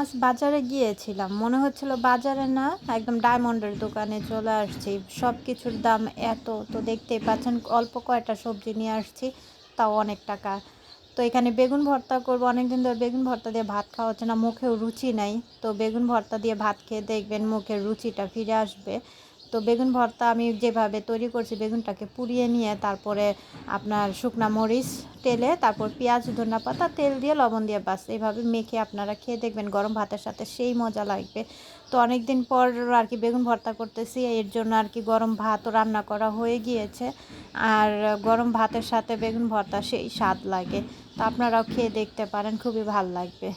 আজ বাজারে গিয়েছিলাম। মনে হচ্ছিল বাজারে না, একদম ডায়মন্ডের দোকানে চলে আসছি। সব কিছুর দাম এত, তো দেখতেই পাচ্ছেন অল্প কয়টা সবজি নিয়ে আসছি, তাও অনেক টাকা। তো এখানে বেগুন ভর্তা করব। অনেকদিন ধরে বেগুন ভর্তা দিয়ে ভাত খাওয়া হচ্ছে না, মুখেও রুচি নাই। তো বেগুন ভর্তা দিয়ে ভাত খেয়ে দেখবেন মুখের রুচিটা ফিরে আসবে। তো বেগুন ভর্তা আমি যেভাবে তৈরি করছি, বেগুনটাকে পুড়িয়ে নিয়ে তারপরে আপনার শুকনা মরিচ তেলে, তারপর পেঁয়াজ ধনিয়াপাতা তেল দিয়ে লবণ দিয়ে বাস এইভাবে মেখে আপনারা খেয়ে দেখবেন, গরম ভাতের সাথে সেই মজা লাগবে। তো অনেক দিন পর আর কি বেগুন ভর্তা করতেছি, এর জন্য আর কি গরম ভাতও রান্না করা হয়ে গিয়েছে। আর গরম ভাতের সাথে বেগুন ভর্তা সেই স্বাদ লাগে। তো আপনারাও খেয়ে দেখতে পারেন, খুবই ভালো লাগবে।